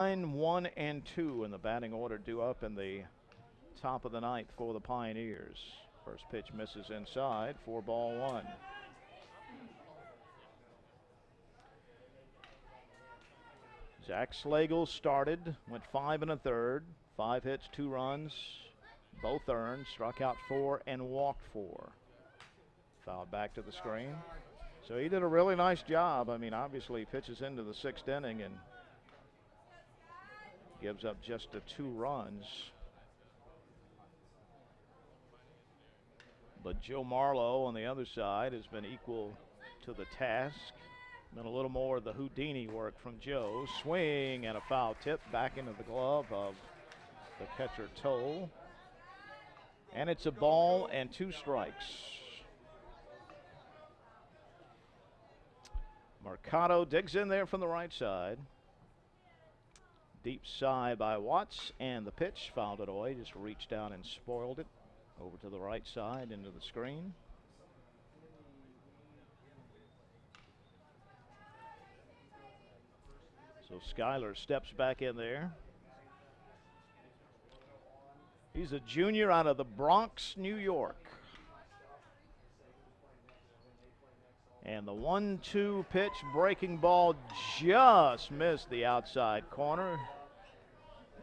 1 and 2 in the batting order due up in the top of the ninth for the Pioneers. First pitch misses inside for ball one. Zach Slagle started, went 5 1/3, 5 hits, 2 runs, both earned, struck out 4 and walked 4. Fouled back to the screen. So he did a really nice job. I mean, obviously he pitches into the 6th inning and gives up just the 2 runs. But Joe Marlowe on the other side has been equal to the task. Been a little more of the Houdini work from Joe. Swing and a foul tip back into the glove of the catcher Toll. And it's a ball and 2 strikes. Mercado digs in there from the right side. Deep side by Watts, and the pitch fouled it away. Just reached down and spoiled it. Over to the right side into the screen. So Schuyler steps back in there. He's a junior out of the Bronx, New York. And the 1-2 pitch, breaking ball just missed the outside corner.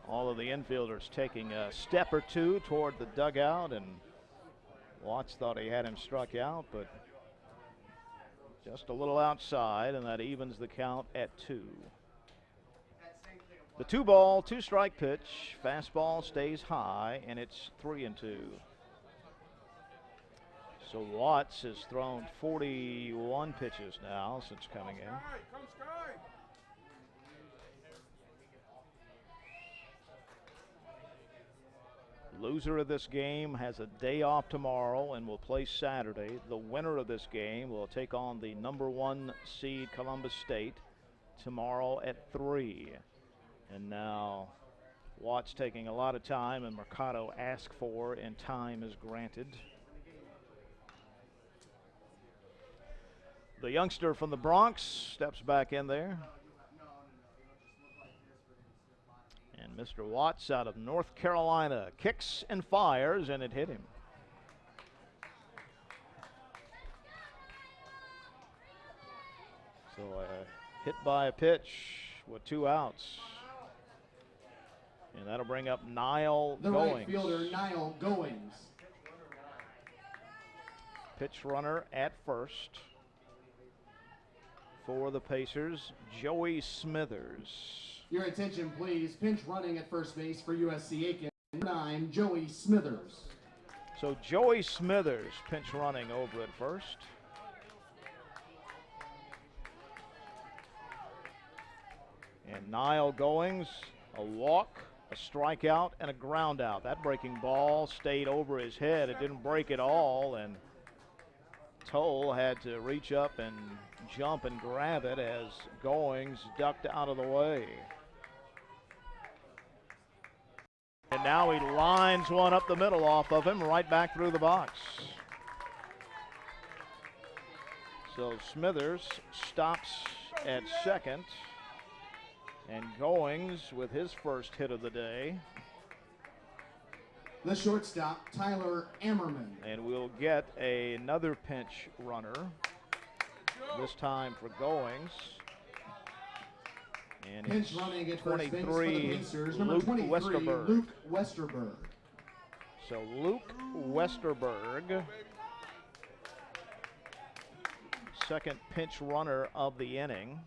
All of the infielders taking a step or two toward the dugout, and Watts thought he had him struck out, but just a little outside, and that evens the count at 2. The 2-ball, 2-strike pitch. Fastball stays high, and it's 3-2. So Watts has thrown 41 pitches now since coming in. Loser of this game has a day off tomorrow and will play Saturday. The winner of this game will take on the number 1 seed Columbus State tomorrow at 3. And now Watts taking a lot of time, and Mercado asked for, and time is granted. The youngster from the Bronx steps back in there. And Mr. Watts out of North Carolina kicks and fires, and it hit him. So hit by a pitch with 2 outs. And that'll bring up Niall the Goings. Right fielder, Niall Goings. Pitch runner at first for the Pacers, Joey Smithers. Your attention, please. Pinch running at first base for USC Aiken, 9, Joey Smithers. So Joey Smithers pinch running over at first. And Niall Goings, a walk, a strikeout, and a ground out. That breaking ball stayed over his head. It didn't break at all, and Toll had to reach up and jump and grab it as Goings ducked out of the way. And now he lines one up the middle off of him, right back through the box. So Smithers stops at second, and Goings with his first hit of the day. The shortstop, Tyler Ammerman. And we'll get another pinch runner, this time for Goings. And Pinch running at first base for the 23, Pacers, number Luke 23, Westerberg. Luke Westerberg. So Luke Westerberg, second pinch runner of the inning.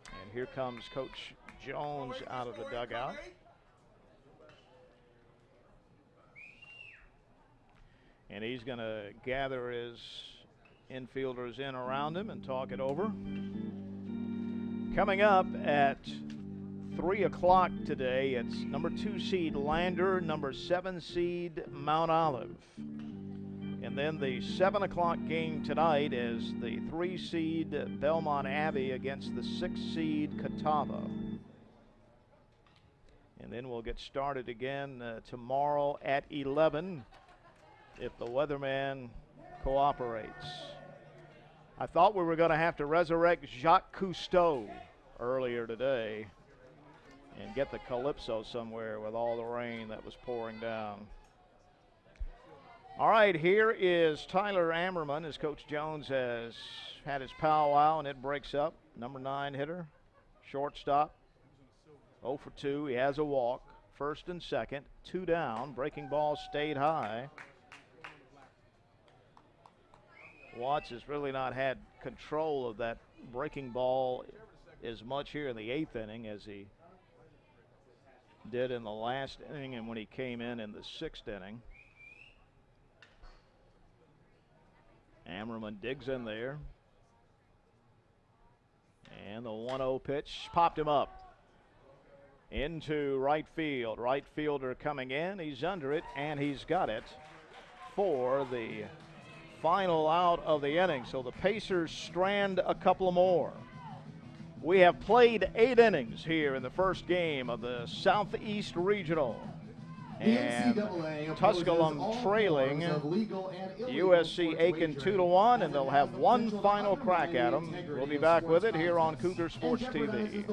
And here comes Coach Jones out of the dugout. And he's going to gather his infielders in around him and talk it over. Coming up at 3 o'clock today, it's number 2 seed Lander, number 7 seed Mount Olive. And then the 7 o'clock game tonight is the 3 seed Belmont Abbey against the 6 seed Catawba. And then we'll get started again tomorrow at 11 if the weatherman cooperates. I thought we were going to have to resurrect Jacques Cousteau earlier today, and get the calypso somewhere with all the rain that was pouring down. All right, here is Tyler Ammerman as Coach Jones has had his powwow, and it breaks up. Number 9 hitter, shortstop, 0 for 2. He has a walk, first and second, 2 down. Breaking ball stayed high. Watts has really not had control of that breaking ball as much here in the 8th inning as he did in the last inning and when he came in the 6th inning. Ammerman digs in there. And the 1-0 pitch popped him up into right field. Right fielder coming in. He's under it, and he's got it for the final out of the inning. So the Pacers strand a couple more. We have played 8 innings here in the first game of the Southeast Regional. And Tusculum trailing USC Aiken 2-1, and they'll have one final crack at them. We'll be back with it here on Cougar Sports TV.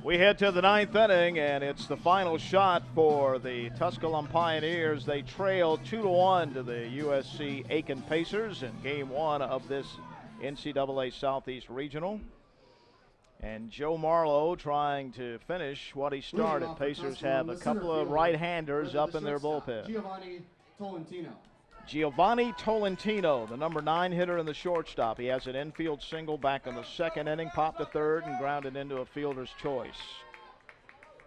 We head to the 9th inning, and it's the final shot for the Tusculum Pioneers. They trail 2-1 to the USC Aiken Pacers in Game 1 of this NCAA Southeast Regional. And Joe Marlowe trying to finish what he started. Pacers have a couple of right-handers up in their bullpen. Giovanni Tolentino, the number 9 hitter in the shortstop. He has an infield single back in the 2nd inning, popped to 3rd and grounded into a fielder's choice.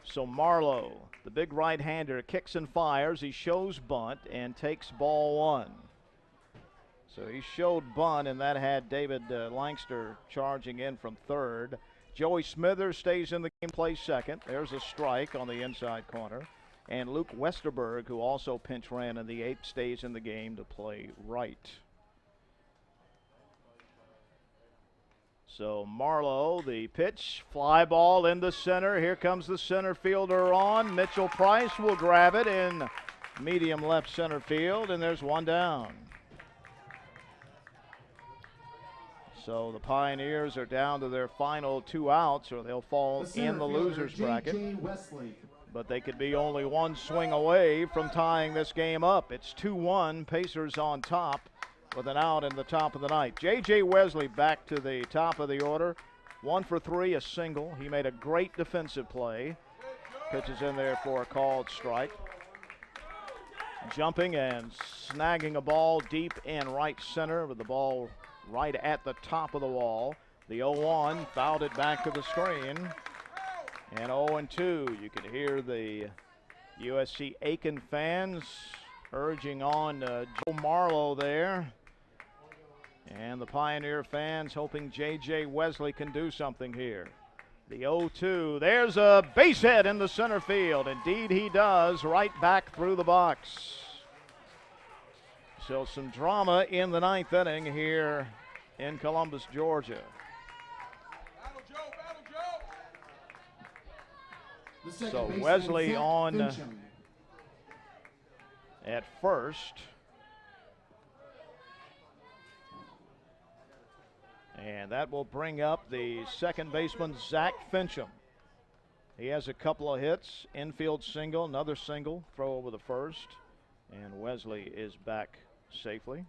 So Marlowe, the big right-hander, kicks and fires. He shows bunt and takes ball 1. So he showed bunt, and that had David Langster charging in from 3rd. Joey Smithers stays in the game, plays 2nd. There's a strike on the inside corner. And Luke Westerberg, who also pinch ran in the 8th, stays in the game to play right. So Marlowe, the pitch, fly ball in the center. Here comes the center fielder on. Mitchell Price will grab it in medium left center field, and there's one down. So the Pioneers are down to their final 2 outs, or they'll fall in the loser's bracket. But they could be only one swing away from tying this game up. It's 2-1, Pacers on top with an out in the top of the 9th. J.J. Wesley back to the top of the order. 1 for 3, a single. He made a great defensive play. Pitches in there for a called strike. Jumping and snagging a ball deep in right center with the ball right at the top of the wall. The 0-1 fouled it back to the screen. And 0-2, you can hear the USC Aiken fans urging on Joe Marlowe there. And the Pioneer fans hoping J.J. Wesley can do something here. The 0-2, there's a base hit in the center field. Indeed he does, right back through the box. So some drama in the 9th inning here in Columbus, Georgia. So Wesley on at first. And that will bring up the second baseman, Zach Fincham. He has a couple of hits, infield single, another single, throw over the first, and Wesley is back safely.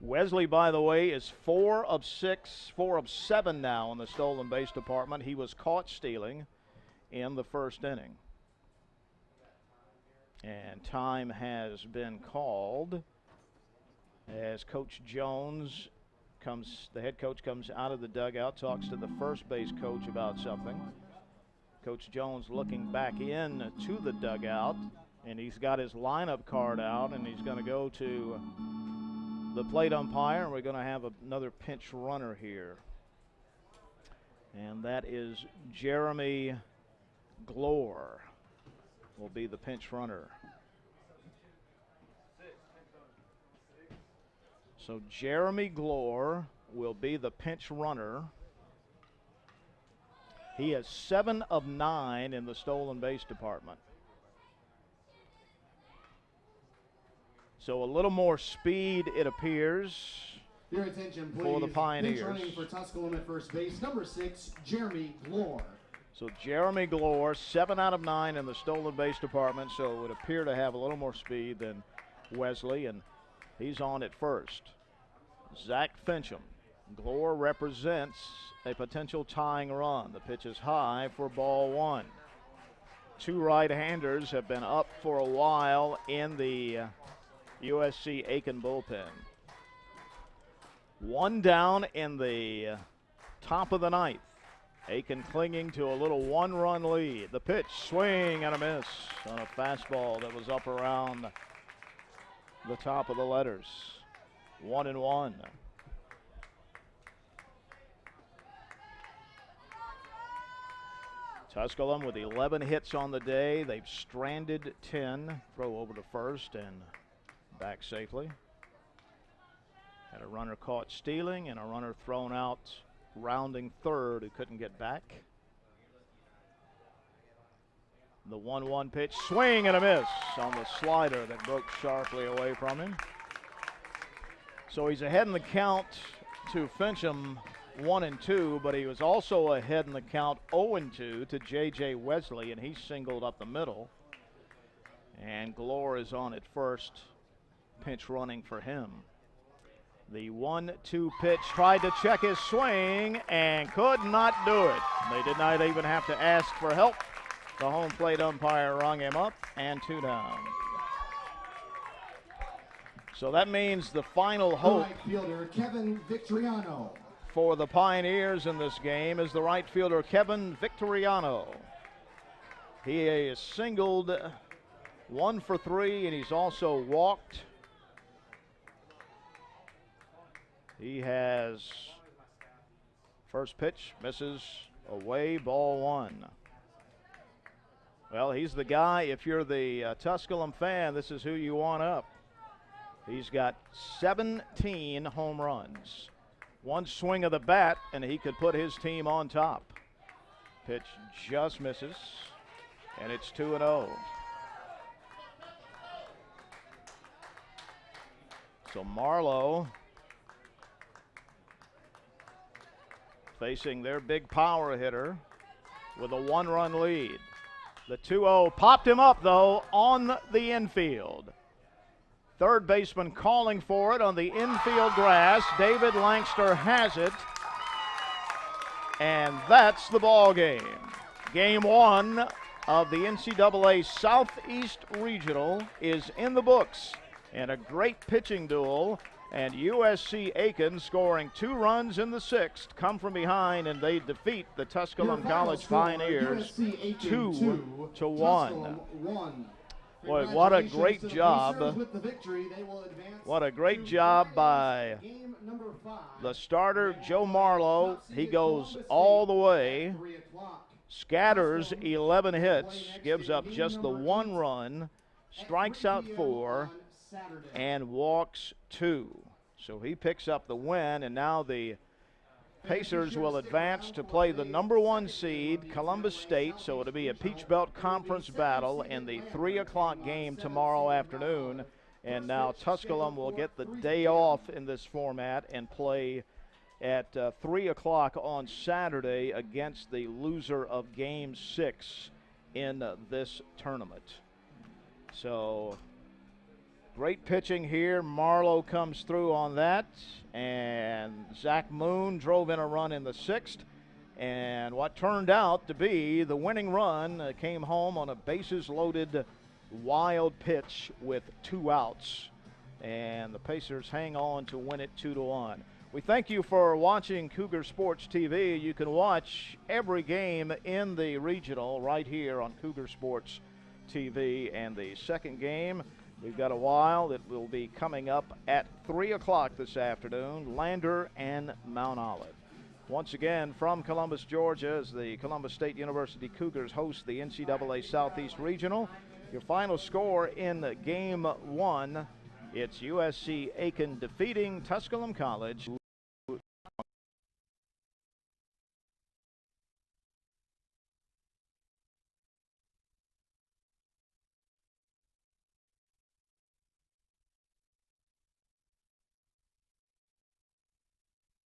Wesley, by the way, is 4 of 7 now in the stolen base department. He was caught stealing in the first inning. And time has been called as Coach Jones the head coach comes out of the dugout, talks to the first base coach about something. Coach Jones looking back in to the dugout, and he's got his lineup card out, and he's going to go to the plate umpire, and we're going to have another pinch runner here. And that is Jeremy Glore will be the pinch runner. So Jeremy Glore will be the pinch runner. He is 7 of 9 in the stolen base department. So a little more speed, it appears, your attention, please. for the Pioneers. Pinch running for Tusculum at first base, number 6, Jeremy Glore. So Jeremy Glore, 7 out of 9 in the stolen base department, so it would appear to have a little more speed than Wesley, and he's on at first. Zach Fincham. Glore represents a potential tying run. The pitch is high for ball 1. 2 right-handers have been up for a while in the USC Aiken bullpen. 1 down in the top of the 9th. Aiken clinging to a little 1-run lead. The pitch, swing and a miss on a fastball that was up around the top of the letters. 1-1. Tusculum with 11 hits on the day. They've stranded 10. Throw over to first and back safely. Had a runner caught stealing and a runner thrown out rounding third who couldn't get back. The 1-1 pitch, swing and a miss on the slider that broke sharply away from him. So he's ahead in the count to Fincham 1-2, but he was also ahead in the count 0-2 to J.J. Wesley, and he singled up the middle. And Glore is on at first, pinch running for him. The 1-2 pitch, tried to check his swing and could not do it. They did not even have to ask for help. The home plate umpire rung him up, and 2 down. So that means the final hope right fielder, Kevin Victoriano. For the Pioneers in this game is the right fielder, Kevin Victoriano. He is singled 1 for 3, and he's also walked. He has first pitch, misses away, ball 1. Well, he's the guy, if you're the Tusculum fan, this is who you want up. He's got 17 home runs. 1 swing of the bat, and he could put his team on top. Pitch just misses, and it's 2-0. So Marlowe facing their big power hitter with a 1-run lead. The 2-0 popped him up, though, on the infield. Third baseman calling for it on the infield grass. David Langster has it. And that's the ball game. Game 1 of the NCAA Southeast Regional is in the books. And a great pitching duel. And USC Aiken scoring 2 runs in the 6th, come from behind, and they defeat the Tusculum College Pioneers 2-1. Boy, what a great job. What a great job by the starter, Joe Marlowe. He goes all the way, scatters 11 hits, gives up just the 1 run, strikes out 4, and walks 2. So he picks up the win, and now the Pacers will advance to play the #1 seed, Columbus State, so it'll be a Peach Belt Conference battle in the 3 o'clock game tomorrow afternoon. And now Tusculum will get the day off in this format and play at 3 o'clock on Saturday against the loser of Game 6 in this tournament. So great pitching here. Marlowe comes through on that, and Zach Moon drove in a run in the 6th. And what turned out to be the winning run came home on a bases-loaded wild pitch with 2 outs. And the Pacers hang on to win it 2-1. We thank you for watching Cougar Sports TV. You can watch every game in the regional right here on Cougar Sports TV. And the second game, we've got a while. It will be coming up at 3 o'clock this afternoon, Lander and Mount Olive. Once again, from Columbus, Georgia, as the Columbus State University Cougars host the NCAA Southeast Regional. Your final score in Game 1, it's USC Aiken defeating Tusculum College.